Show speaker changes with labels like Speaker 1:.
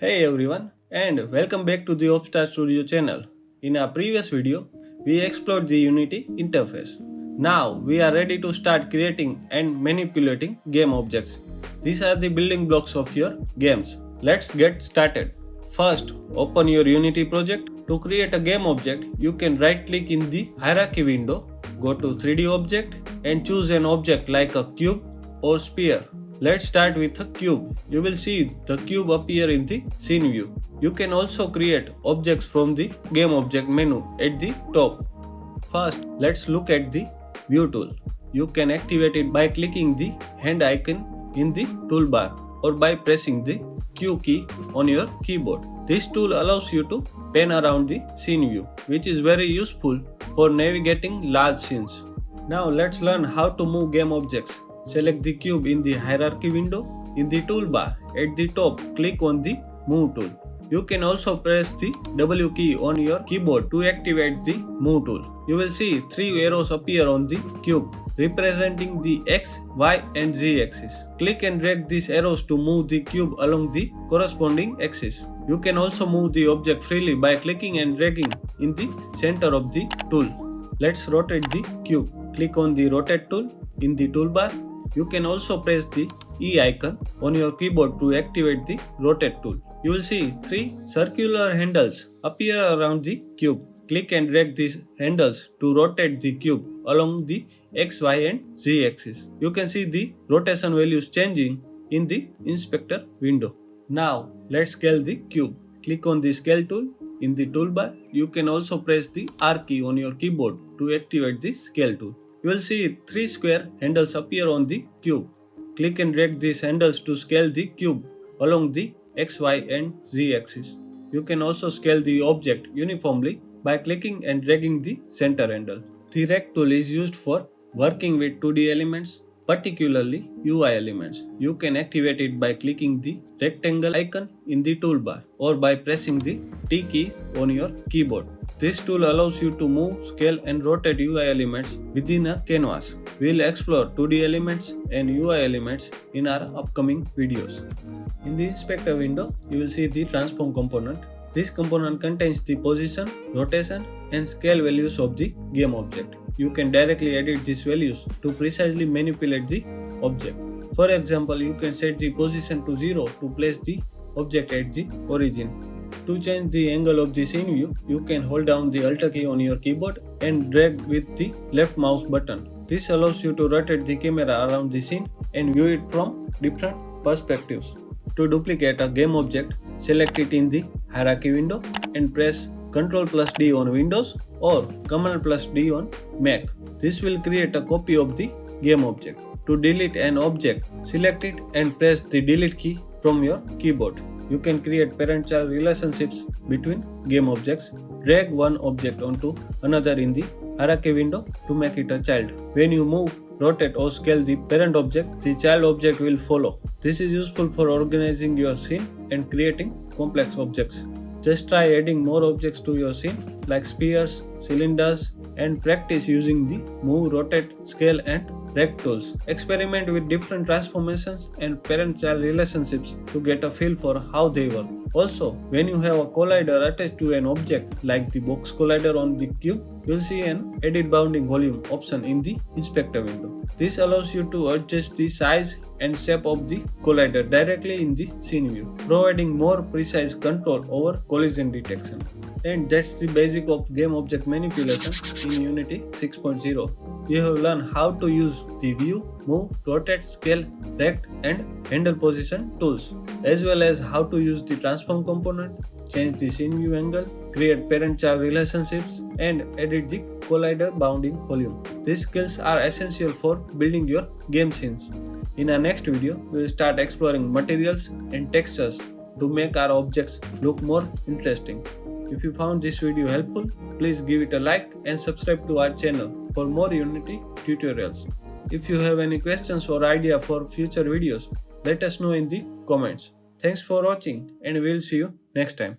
Speaker 1: Hey everyone, and welcome back to the Orbstar Studio channel. In our previous video, we explored the Unity interface. Now we are ready to start creating and manipulating game objects. These are the building blocks of your games. Let's get started. First, open your Unity project. To create a game object, you can right click in the hierarchy window, go to 3D object and choose an object like a cube or sphere. Let's start with a cube. You will see the cube appear in the scene view. You can also create objects from the game object menu at the top. First, let's look at the view tool. You can activate it by clicking the hand icon in the toolbar or by pressing the Q key on your keyboard. This tool allows you to pan around the scene view, which is very useful for navigating large scenes. Now let's learn how to move game objects. Select the cube in the hierarchy window. In the toolbar at the top, click on the Move tool. You can also press the W key on your keyboard to activate the Move tool. You will see 3 arrows appear on the cube, representing the X, Y and Z axis. Click and drag these arrows to move the cube along the corresponding axis. You can also move the object freely by clicking and dragging in the center of the tool. Let's rotate the cube. Click on the Rotate tool in the toolbar. You can also press the E icon on your keyboard to activate the Rotate tool. You will see 3 circular handles appear around the cube. Click and drag these handles to rotate the cube along the X, Y and Z axis. You can see the rotation values changing in the inspector window. Now let's scale the cube. Click on the Scale tool in the toolbar. You can also press the R key on your keyboard to activate the Scale tool. You will see 3 square handles appear on the cube. Click and drag these handles to scale the cube along the X, Y and Z axis. You can also scale the object uniformly by clicking and dragging the center handle. The Rect tool is used for working with 2D elements, particularly UI elements. You can activate it by clicking the rectangle icon in the toolbar or by pressing the T key on your keyboard. This tool allows you to move, scale and rotate UI elements within a canvas. We will explore 2D elements and UI elements in our upcoming videos. In the inspector window, you will see the transform component. This component contains the position, rotation and scale values of the game object. You can directly edit these values to precisely manipulate the object. For example, you can set the position to 0 to place the object at the origin. To change the angle of the scene view, you can hold down the Alt key on your keyboard and drag with the left mouse button. This allows you to rotate the camera around the scene and view it from different perspectives. To duplicate a game object, select it in the hierarchy window and press Ctrl+D on Windows or Command+D on Mac. This will create a copy of the game object. To delete an object, select it and press the Delete key from your keyboard. You can create parent-child relationships between game objects. Drag one object onto another in the hierarchy window to make it a child. When you move, rotate or scale the parent object, the child object will follow. This is useful for organizing your scene and creating complex objects. Just try adding more objects to your scene like spheres, cylinders and practice using the Move, Rotate, Scale and Rect tools. Experiment with different transformations and parent-child relationships to get a feel for how they work. Also, when you have a collider attached to an object like the box collider on the cube, you will see an Edit Bounding Volume option in the inspector window. This allows you to adjust the size and shape of the collider directly in the scene view, providing more precise control over collision detection. And that's the basic of game object manipulation in Unity 6.0. You have learned how to use the View, Move, Rotate, Scale, Rect and Handle Position tools, as well as how to use the Transform component, change the scene view angle, create parent-child relationships, and edit the collider bounding volume. These skills are essential for building your game scenes. In our next video, we will start exploring materials and textures to make our objects look more interesting. If you found this video helpful, please give it a like and subscribe to our channel for more Unity tutorials. If you have any questions or idea for future videos, let us know in the comments. Thanks for watching and we'll see you next time.